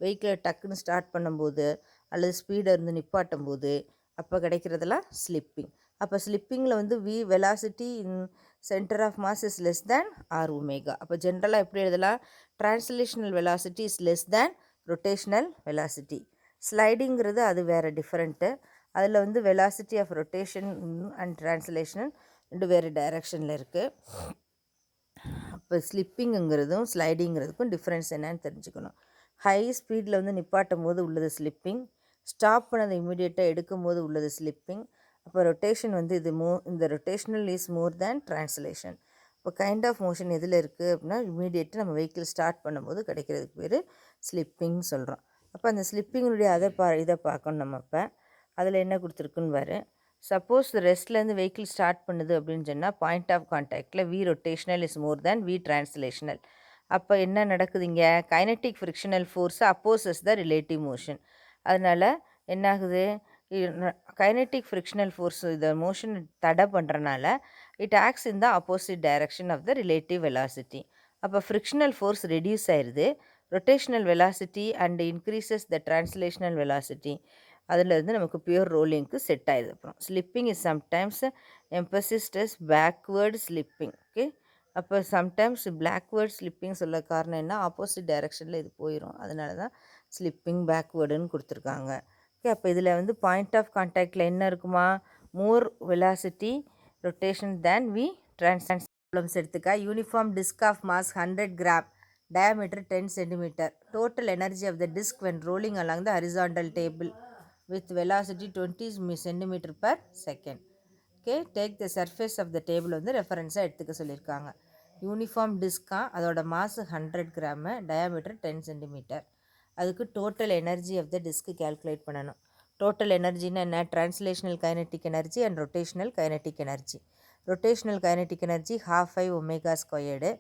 B: வெஹிக்கிளை டக்குன்னு ஸ்டார்ட் பண்ணும்போது அல்லது ஸ்பீடை இருந்து நிப்பாட்டும் போது அப்போ கிடைக்கிறதெல்லாம் ஸ்லிப்பிங். அப்போ ஸ்லிப்பிங்கில் வந்து V velocity in centre of mass is less than R omega. அப்போ ஜென்ரலாக எப்படி எழுதலாம்? Translational velocity is less than rotational velocity. ஸ்லைடிங்கிறது அது வேறு டிஃப்ரெண்ட்டு. அதில் வந்து velocity of rotation and translational ரெண்டு வேறு டைரக்ஷனில் இருக்குது. அப்போ ஸ்லிப்பிங்குங்கிறதும் ஸ்லைடிங்கிறதுக்கும் டிஃப்ரென்ஸ் என்னன்னு தெரிஞ்சுக்கணும். ஹை ஸ்பீடில் வந்து நிப்பாட்டும் போது உள்ளது ஸ்லிப்பிங், ஸ்டாப் பண்ணதை இமீடியட்டாக எடுக்கும் போது உள்ளது ஸ்லிப்பிங். அப்போ ரொட்டேஷன் வந்து இந்த rotational is more than translation. இப்போ கைண்ட் ஆஃப் மோஷன் எதில் இருக்குது அப்படின்னா இமீடியட்டாக நம்ம வெஹிக்கிள் ஸ்டார்ட் பண்ணும்போது கிடைக்கிறதுக்கு பேர் ஸ்லிப்பிங் சொல்கிறோம். அப்போ அந்த ஸ்லிப்பிங்கினுடைய இதை பார்க்கணும் நம்ம. அப்போ அதில் என்ன கொடுத்துருக்குன்னு பாரு. சப்போஸ் ரெஸ்ட்லேருந்து வெஹிக்கிள் ஸ்டார்ட் பண்ணுது அப்படின்னு சொன்னால் பாயிண்ட் ஆஃப் கான்டாக்டில் V rotational is more than V translational. அப்போ என்ன நடக்குதுங்க? Kinetic frictional force opposes the relative motion. அதனால் என்னாகுது? கைனட்டிக் ஃப்ரிக்ஷனல் ஃபோர்ஸ் இந்த மோஷன் தடை பண்ணுறனால it acts in the opposite direction of the relative velocity. அப்போ ஃப்ரிக்ஷனல் ஃபோர்ஸ் ரெடியூஸ் ஆயிடுது, rotational velocity and increases the translational velocity. அதில் இருந்து நமக்கு பியூர் ரோலிங்க்கு செட் ஆகிடுது. அப்புறம் slipping is sometimes emphasised as backward slipping. Okay, அப்போ சம்டைம்ஸ் பேக்வேர்ட் ஸ்லிப்பிங் சொல்ல காரணம் என்ன? ஆப்போசிட் டைரக்ஷனில் இது போயிடும், அதனால தான் ஸ்லிப்பிங் பேக்வேர்டுன்னு கொடுத்துருக்காங்க. ஓகே, அப்போ இதில் வந்து பாயிண்ட் ஆஃப் கான்டாக்டில் என்ன இருக்குமா? More velocity rotation than V problems எடுத்துக்க. Uniform disc of mass 100 gram, diameter 10 centimeter. Total energy of the disc when rolling along the horizontal table with velocity 20 centimeter per second. Okay, take the surface of the table வந்து ரெஃபரன்ஸாக எடுத்துக்க சொல்லியிருக்காங்க. யூனிஃபார்ம் டிஸ்காக அதோட மாசு 100 கிராமு, டயாமீட்டர் 10 சென்டிமீட்டர். அதுக்கு டோட்டல் எனர்ஜி ஆஃப் த டிஸ்க்கு கேல்குலேட் பண்ணணும். டோட்டல் எனர்ஜின்னா என்ன? Translational kinetic energy and rotational kinetic energy. Rotational kinetic energy 12 omega squared,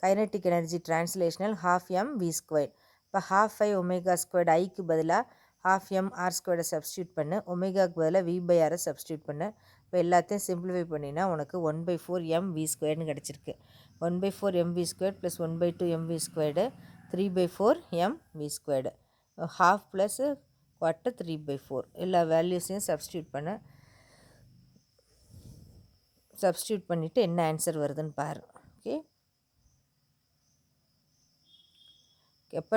B: kinetic energy translational 12 mv². இப்போ 12 ஒமேகா ஸ்கொயர்டு ஐக்கு பதிலாக 12 mr² சப்ஸ்டியூட் பண்ணு, ஒமேகாவுக்கு பதிலாக v/r சப்ஸ்டியூட் பண்ணு. இப்போ எல்லாத்தையும் சிம்பிளிஃபை பண்ணினா உனக்கு 1/4 mv² கிடச்சிருக்கு. 1/4 mv² plus 1/2 mv², 3/4 mv². Half plus quarter 3/4 எல்லா வேல்யூஸையும் சப்ஸ்டியூட் பண்ண சப்ஸ்டியூட் பண்ணிவிட்டு என்ன ஆன்சர் வருதுன்னு பாரு. ஓகே, எப்போ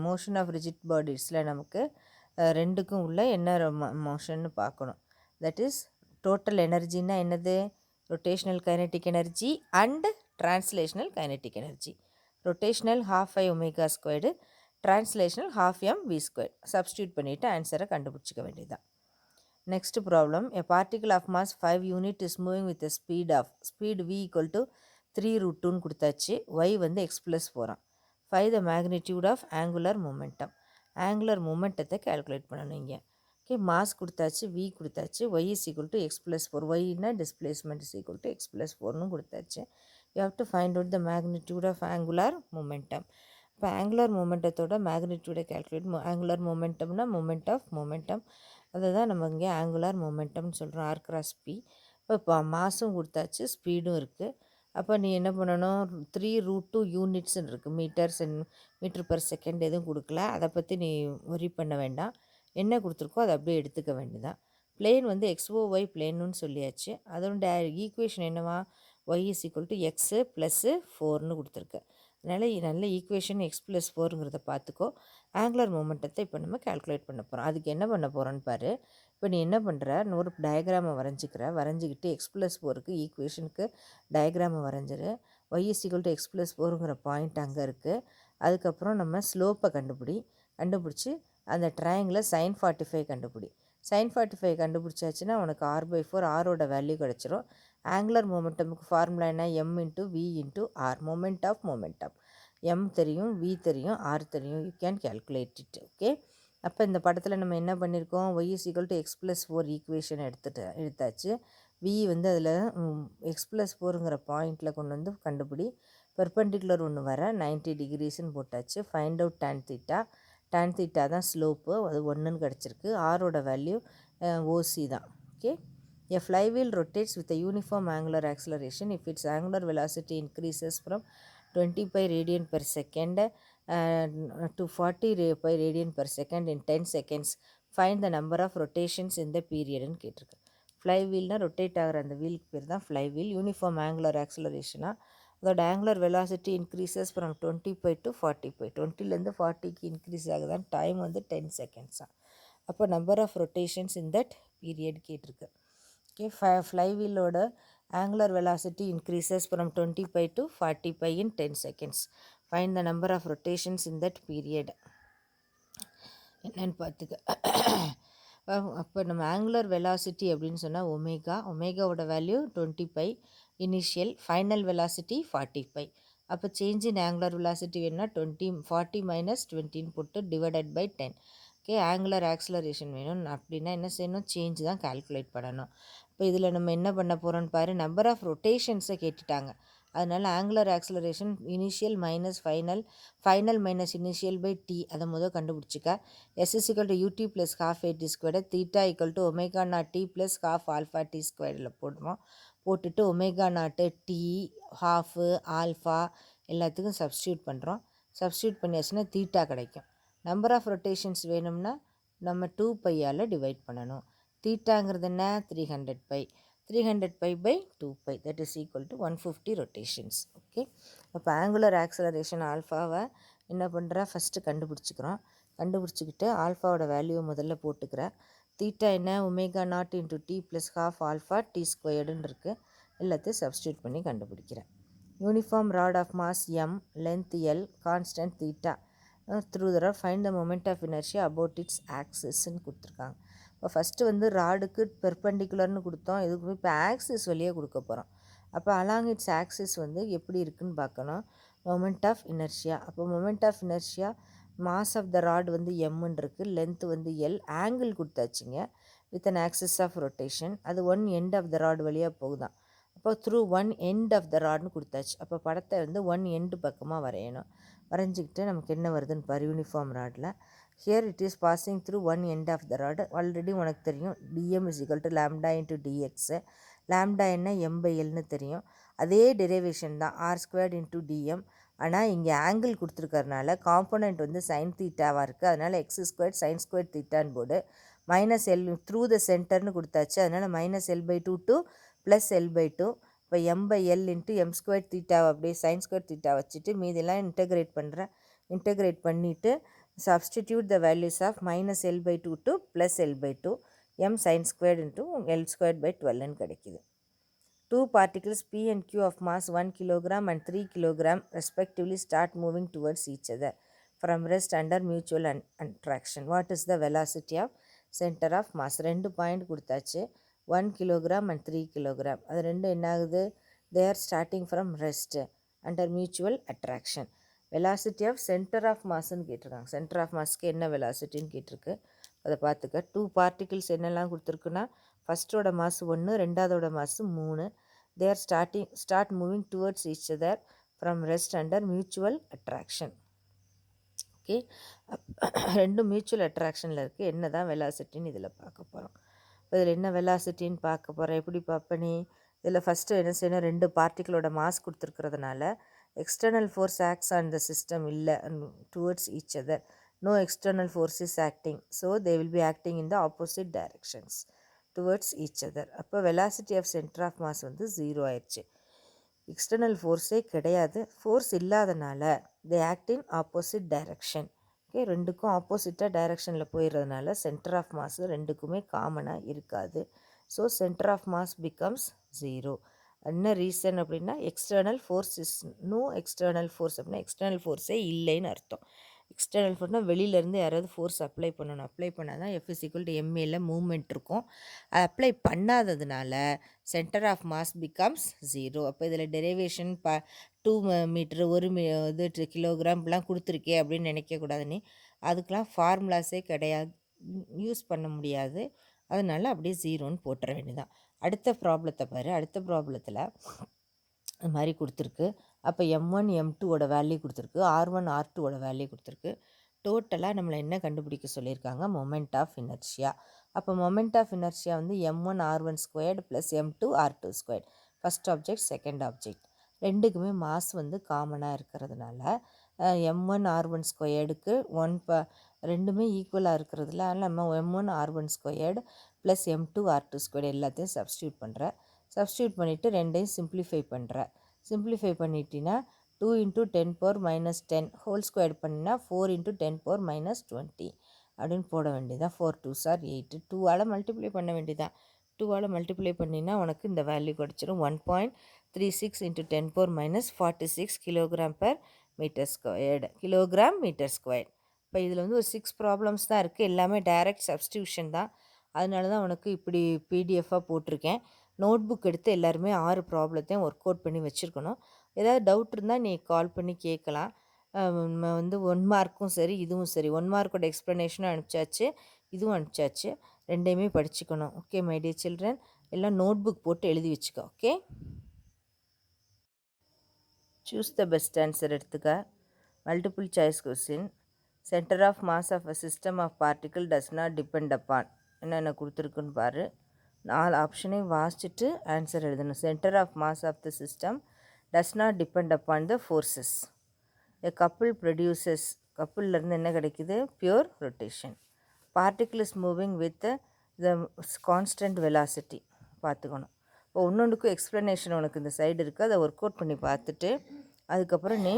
B: மோஷன் ஆஃப் ரிஜிட் பாடிஸில் நமக்கு ரெண்டுக்கும் உள்ள என்ன மோஷன்னு பார்க்கணும். தட் இஸ் டோட்டல் எனர்ஜின்னா என்னது? Rotational kinetic energy and translational kinetic energy. Rotational ½ omega squared, translational ½ mv². Substitute பண்ணிவிட்டு ஆன்சரை கண்டுபிடிச்சிக்க வேண்டியதுதான். Next problem. A particle of mass 5 unit is moving with speed v = 3√2ன்னு கொடுத்தாச்சு. y வந்து x+4 போகிறான். 5 the magnitude of angular momentum. Angular மொமெண்டத்தை கேல்குலேட் பண்ணணும் இங்கே. ஓகே, மாஸ் கொடுத்தாச்சு, v கொடுத்தாச்சு, y = x+4. yனா டிஸ்பிளேஸ்மெண்ட் = x+4ன்னு கொடுத்தாச்சு. You have to find out the magnitude of angular momentum. இப்போ ஆங்குலர் மொமெண்டத்தோட மேக்னிடியூடை கேல்குலேட். ஆங்குலர் மொமெண்டம்னா மொமெண்ட் ஆஃப் மொமெண்டம், அதை தான் நம்ம இங்கே ஆங்குலர் மொமெண்டம்னு சொல்கிறோம், r×p. இப்போ மாஸும் கொடுத்தாச்சு, ஸ்பீடும் இருக்குது. அப்போ நீ என்ன பண்ணணும்? 3√2 யூனிட்ஸ்ன்னு இருக்குது. மீட்டர்/செகண்ட் எதுவும் கொடுக்கல, அதை பற்றி நீ ஒரி பண்ண வேண்டாம். என்ன கொடுத்துருக்கோ அதை அப்படியே எடுத்துக்க வேண்டியதான். பிளேன் வந்து XOY பிளேனுன்னு சொல்லியாச்சு. அதோட ஈக்குவேஷன் என்னவா? y = x+4ன்னு கொடுத்துருக்கு. அதனால் நல்ல ஈக்குவேஷன் x+4ங்கிறத பார்த்துக்கோ. ஆங்குலர் மொமெண்டத்தை இப்போ நம்ம கேல்குலேட் பண்ண போகிறோம். அதுக்கு என்ன பண்ண போகிறோன்னு பாரு. இப்போ நீ என்ன பண்ணுற? ஒரு டயக்ராமை வரைஞ்சிக்கிட்டு x+4க்கு ஈக்குவேஷனுக்கு டயக்ராமை வரைஞ்சிரு. y = x+4ங்கிற பாயிண்ட் அங்கே இருக்குது. அதுக்கப்புறம் நம்ம ஸ்லோப்பை கண்டுபிடிச்சி அந்த ட்ரையாங்கில் sin 45 கண்டுபிடி. sin 45 கண்டுபிடிச்சாச்சுன்னா உனக்கு r/4 ஆரோட வேல்யூ கிடச்சிரும். ஆங்குலர் மொமெண்டமுக்கு ஃபார்முலா என்ன? m × v × r. Moment of momentum. m தெரியும், v தெரியும், r தெரியும். You can calculate it. Okay, அப்போ இந்த படத்தில் நம்ம என்ன பண்ணியிருக்கோம்? y = x+4 ஈக்குவேஷன் எடுத்தாச்சு. v வந்து அதில் x+4ங்கிற பாயிண்டில் கொண்டு வந்து கண்டுபிடி. பெர்பெண்டிகுலர் ஒன்று வர 90 டிகிரிஸ்ன்னு போட்டாச்சு. Find out tan θ. tan θ தான் ஸ்லோப்பு, அது 1ன்னு கிடச்சிருக்கு. ஆரோட வேல்யூ OC தான். Okay, a flywheel rotates with a uniform angular acceleration if its angular velocity increases from 20 pi radian per second to 40 pi radian per second in 10 seconds. Find the number of rotations in the periodன்னு கேட்டிருக்கு. ஃப்ளைவீல்னால் ரொட்டேட் ஆகிற அந்த வீலுக்கு பேர் தான் ஃப்ளைவீல். யூனிஃபார்ம் ஆங்குலர் ஆக்சலரேஷனாக அதோட angular velocity increases from 20 pi to 40 pi. 20லேருந்து 40க்கு இன்க்ரீஸ் ஆகுதான். டைம் வந்து 10 seconds தான். அப்போ number of rotations in that period கேட்டிருக்கு. ஓகே, ஃப்ளைவீலோட angular velocity increases from 20 pi to 40 pi in 10 seconds. Find the number of rotations in that period என்னன்னு பார்த்துக்க. அப்போ நம்ம ஆங்குலர் வெலாசிட்டி அப்படின்னு சொன்னால் ஒமேகாவோட value 20 pi initial, final velocity 40 pi. அப்போ சேஞ்ச் இன் ஆங்குலர் வெலாசிட்டி வேணும்னா 40 - 20ன்னு போட்டு divided by 10. Okay, angular acceleration வேணும் அப்படின்னா என்ன செய்யணும்? சேஞ்ச் தான் கால்குலேட் பண்ணணும். இப்போ இதில் நம்ம என்ன பண்ண போகிறோன்னு பாரு. நம்பர் ஆஃப் ரொட்டேஷன்ஸை கேட்டுட்டாங்க. அதனால் angular acceleration initial minus final, final minus initial by t, அதை கண்டுபிடிச்சிக்க. s = ut + ½ at², θ = ω0t + ½ α t² போட்டுட்டு ω0 t, ½ ஆல்ஃபா எல்லாத்துக்கும் சப்ஸ்டியூட் பண்ணுறோம். சப்ஸ்டியூட் பண்ணியாச்சுன்னா தீட்டா கிடைக்கும். நம்பர் ஆஃப் ரொட்டேஷன்ஸ் வேணும்னா நம்ம 2 பையால் டிவைட் பண்ணணும். தீட்டாங்கிறது என்ன? 300 pi. 300 pi by 2 pi, that is equal to 150 rotations. Okay, அப்போ ஆங்குலர் ஆக்சலரேஷன் ஆல்ஃபாவை என்ன பண்ணுற? ஃபஸ்ட்டு கண்டுபிடிச்சிக்கிட்டு ஆல்ஃபாவோட வேல்யூவை முதல்ல போட்டுக்கிற. தீட்டா என்ன? ω0 × t + ½ α t² இருக்குது. எல்லாத்தையும் சப்ஸ்டியூட் பண்ணி கண்டுபிடிக்கிறேன். Uniform rod of mass m, length L, constant theta. through the rod find the moment of inertia about its axisன்னு கொடுத்துருக்காங்க. இப்போ ஃபஸ்ட்டு வந்து ராடுக்கு பெர்பெண்டிகுலர்னு கொடுத்தோம். இதுக்கு இப்போ ஆக்சிஸ் வழியாக கொடுக்க போகிறோம். அப்போ அலாங் இட்ஸ் ஆக்சிஸ் வந்து எப்படி இருக்குதுன்னு பார்க்கணும். Moment of inertia. அப்போ moment of inertia mass of the rod வந்து எம்ன்னு இருக்குது, லென்த் வந்து எல், ஆங்கிள் கொடுத்தாச்சுங்க with an axis of rotation. அது one end of the rod வழியாக போகுதான். அப்போ through one end of the ராட்னு கொடுத்தாச்சு. அப்போ படத்தை வந்து ஒன் எண்டு பக்கமாக வரையணும். வரைஞ்சிக்கிட்டு நமக்கு என்ன வருதுன்னு பாரு. யூனிஃபார்ம் ராடில் here it is passing through one end of the rod. Already உனக்கு தெரியும் dm = λ × dx. லாம்டா என்ன? m/Lன்னு தெரியும். அதே டெரிவேஷன் தான் r² × dm. ஆனால் இங்கே ஆங்கிள் கொடுத்துருக்கறனால காம்போனண்ட் வந்து சைன் தீட்டாவாக இருக்குது. அதனால் x² sin² தீட்டான்னு போடு. -L த்ரூ த சென்டர்னு கொடுத்தாச்சு. அதனால் -L/2 to ப்ளஸ் L/2. இப்போ m/L இன்ட்டு m ஸ்கொயர் தீட்டாவை அப்படியே sin ஸ்கொயர் தீட்டா வச்சுட்டு மீதெல்லாம் இன்டகிரேட் பண்ணிவிட்டு substitute the values of minus L/2 to plus L/2 m sin squared into L squared by 12 கிடைக்குது. Two particles P and Q of mass 1 kilogram and 3 kilogram respectively start moving towards each other from rest under mutual attraction. What is the velocity of center of mass? 2 point கொடுத்தாச்சு, 1 kilogram and 3 kilogram. அது ரெண்டும் என்ன ஆகுது? They are starting from rest under mutual attraction. velocity of center of massன்னு கேட்டிருக்காங்க. சென்டர் ஆஃப் மாஸ்க்கு என்ன வெலாசிட்டின்னு கேட்டிருக்கு, அதை பார்த்துக்க. 2 பார்ட்டிகிள்ஸ் என்னெல்லாம் கொடுத்துருக்குன்னா, ஃபஸ்ட்டோட மாசு 1, ரெண்டாவதோட மாசு 3. they are start moving towards each other from rest under mutual attraction. Okay, ரெண்டும் மியூச்சுவல் அட்ராக்ஷனில் இருக்குது. என்ன தான் வெலாசிட்டின்னு இதில் பார்க்க போகிறோம். இப்போ இதில் என்ன வெலாசிட்டின்னு பார்க்க போகிறோம். எப்படி பார்ப்பனி? இதில் ஃபஸ்ட்டு என்ன செய்யணும், 2 பார்ட்டிகளோட மாஸ் கொடுத்துருக்கிறதுனால external force acts on the system இல்லை, towards each other. no external force is acting, so they will be acting in the opposite directions towards each other. அப்போ velocity of center of mass வந்து 0 ஆயிடுச்சு. எக்ஸ்டர்னல் ஃபோர்ஸே கிடையாது, ஃபோர்ஸ் இல்லாதனால they act in opposite direction. Okay, ரெண்டுக்கும் ஆப்போசிட்டாக டைரக்ஷனில் போயிடுறதுனால சென்டர் ஆஃப் மாஸ் ரெண்டுக்குமே காமனாக இருக்காது. So centre of mass becomes 0. என்ன ரீசன் அப்படின்னா, external force is no external force அப்படின்னா எக்ஸ்டர்னல் ஃபோர்ஸே இல்லைன்னு அர்த்தம். எக்ஸ்டர்னல் ஃபோர்ஸ்னால் வெளியிலேருந்து யாராவது ஃபோர்ஸ் அப்ளை பண்ணணும். அப்ளை பண்ணால் தான் F=ma மூமெண்ட் இருக்கும். அது அப்ளை பண்ணாததுனால சென்டர் ஆஃப் மாஸ் பிகம்ஸ் 0. அப்போ இதில் டெரிவேஷன் 2 மீட்ரு 1 கிலோகிராம்லாம் கொடுத்துருக்கே அப்படின்னு நினைக்கக்கூடாது. நீ அதுக்கெலாம் ஃபார்முலாஸே கிடையாது, யூஸ் பண்ண முடியாது. அதனால் அப்படியே 0ன்னு போட்டுற வேண்டியதான். அடுத்த ப்ராப்ளத்தை பாரு. அடுத்த ப்ராப்ளத்தில் இது மாதிரி கொடுத்துருக்கு. அப்போ m1 m2ஓட வேல்யூ கொடுத்துருக்கு, r1 r2ஓட வேல்யூ கொடுத்துருக்கு. டோட்டலாக நம்மளை என்ன கண்டுபிடிக்க சொல்லியிருக்காங்க, மொமெண்ட் ஆஃப் இனர்ஷியா. அப்போ மொமெண்ட் ஆஃப் இனர்ஷியா வந்து m1 r1 squared plus m2 r2 squared. First object second object ரெண்டுக்குமே மாஸ் வந்து காமனாக இருக்கிறதுனால m1 r1 ஸ்கொயர்டுக்கு ரெண்டுமே ஈக்குவலாக இருக்கிறதுல நம்ம m1 r1 squared plus m2 r2 squared எல்லாத்தையும் சப்ஸ்டியூட் பண்ணிவிட்டு ரெண்டையும் சிம்பிளிஃபை பண்ணிட்டீங்கன்னா 2 × 10⁻⁻10 ஹோல் ஸ்கொயர் பண்ணினா 4 × 10⁻⁻20 அப்படின்னு போட வேண்டியதான். 4 2s are 8. 2ஆல் மல்டிப்ளை பண்ண வேண்டியதான். 2ஆல் மல்டிப்ளை பண்ணினா உனக்கு இந்த வேல்யூ கிடச்சிரும். 1.36 × 10⁻46 கிலோகிராம் மீட்டர் ஸ்கொயர்டு. இப்போ இதில் வந்து ஒரு 6 ப்ராப்ளம்ஸ் தான் இருக்குது, எல்லாமே டைரக்ட் சப்ஸ்டியூஷன் தான். அதனால தான் உனக்கு இப்படி பிடிஎஃபாக போட்டிருக்கேன். நோட் புக் எடுத்து எல்லாருமே 6 ப்ராப்ளத்தையும் ஒர்க் அவுட் பண்ணி வச்சுருக்கணும். ஏதாவது டவுட் இருந்தால் நீ கால் பண்ணி கேட்கலாம். வந்து 1 மார்க்கும் சரி இதுவும் சரி, 1 மார்க்கோட எக்ஸ்ப்ளனேஷனும் அனுப்பிச்சாச்சு, இதுவும் அனுப்பிச்சாச்சு. ரெண்டையுமே படிச்சுக்கணும். ஓகே மை டியர் சில்ட்ரன், எல்லாம் நோட் புக் போட்டு எழுதி வச்சுக்கோ. Okay, choose the best answer எடுத்துக்க. Multiple choice question. Centre of mass of a system of particle does not depend upon. என்னென்ன கொடுத்துருக்குன்னு பாரு. 4 ஆப்ஷனையும் வாசிச்சுட்டு ஆன்சர் எழுதணும். Centre of mass of the system does not depend upon the forces. A couple produces. கப்புள்லேருந்து என்ன கிடைக்குது, pure rotation. Particle is moving with the constant velocity. பார்த்துக்கணும். இப்போ ஒன்றொன்றுக்கும் எக்ஸ்ப்ளனேஷன் உனக்கு இந்த சைடு இருக்குது, அதை ஒர்க் அவுட் பண்ணி பார்த்துட்டு அதுக்கப்புறம் நீ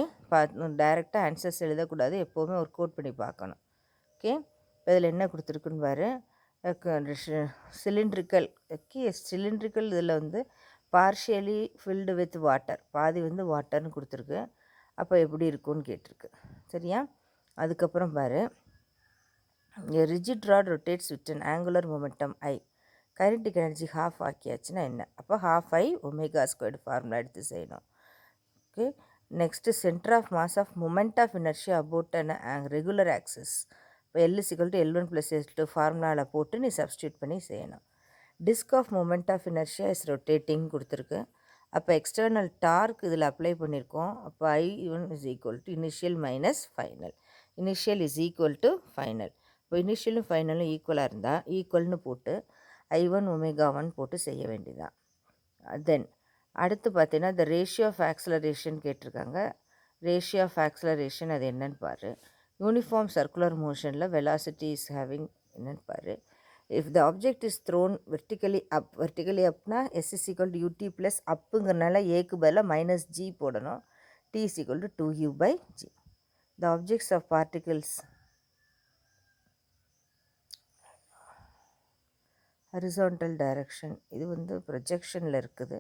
B: டைரெக்டாக ஆன்சர்ஸ் எழுதக்கூடாது, எப்போவுமே ஒர்க் அவுட் பண்ணி பார்க்கணும். ஓகே, இப்போ இதில் என்ன கொடுத்துருக்குன்னு பாரு. சிலிண்ட்ரிக்கல் இதில் வந்து பார்ஷியலி ஃபில்டு வித் வாட்டர், பாதி வந்து வாட்டர்னு கொடுத்துருக்கு. அப்போ எப்படி இருக்கும்னு கேட்டிருக்கு. சரியா? அதுக்கப்புறம் பாரு, rigid rod rotates with an angular momentum I. Kinetic energy half ஆக்கியாச்சுன்னா என்ன? அப்போ ½ ω² ஃபார்முலா எடுத்து செய்யணும். Okay, next centre of mass of moment of inertia about an regular axis. இப்போ L = L1 + L2 ஃபார்முலாவில் போட்டு நீ சப்ஸ்டியூட் பண்ணி செய்யணும். Disc of moment of inertia is rotating கொடுத்துருக்கு. அப்போ எக்ஸ்டர்னல் டார்க் இதில் அப்ளை பண்ணியிருக்கோம். அப்போ I1 = initial minus final. Initial is equal to final. இப்போ இனிஷியலும் ஃபைனலும் ஈக்குவலாக இருந்தால் ஈக்குவல்னு போட்டு I1 ω1 போட்டு செய்ய வேண்டியதான். தென் அடுத்து பார்த்தீங்கன்னா த ரேஷியோ ஆஃப் ஆக்ஸலரேஷன் கேட்டிருக்காங்க. ரேஷியோ ஆஃப் ஆக்ஸலரேஷன் அது என்னன்னு பாரு. Uniform circular motion velocity is having என்னன்னு பாரு. If the object is thrown vertically upனா s is equal to ut plus அப்புங்கிறனால ஏக்கு பதிலாக மைனஸ் ஜி போடணும். t is equal to 2u by g. The objects of particles horizontal direction இது வந்து ப்ரொஜெக்ஷனில் இருக்குது.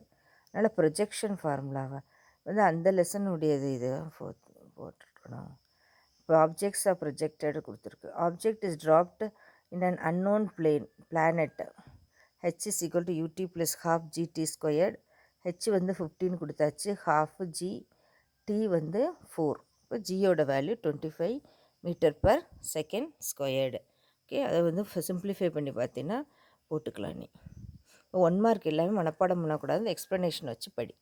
B: அதனால் ப்ரொஜெக்ஷன் ஃபார்முலாவை வந்து அந்த லெசனுடையது இது போட்டிருக்கணும். இப்போ ஆப்ஜெக்ட்ஸ் ஆர் ப்ரொஜெக்டட் கொடுத்துருக்கு. Object is dropped in an unknown planet h is equal to ut plus half gt squared. h வந்து 15 கொடுத்தாச்சு, half g, t வந்து 4. இப்போ ஜியோட value 25 metre per second squared. Okay, அதை வந்து சிம்பிளிஃபை பண்ணி பார்த்தீங்கன்னா போட்டுக்கலாம். நீ 1 மார்க் எல்லாமே மனப்பாடம் பண்ணக்கூடாது, எக்ஸ்ப்ளனேஷன் வச்சு படி.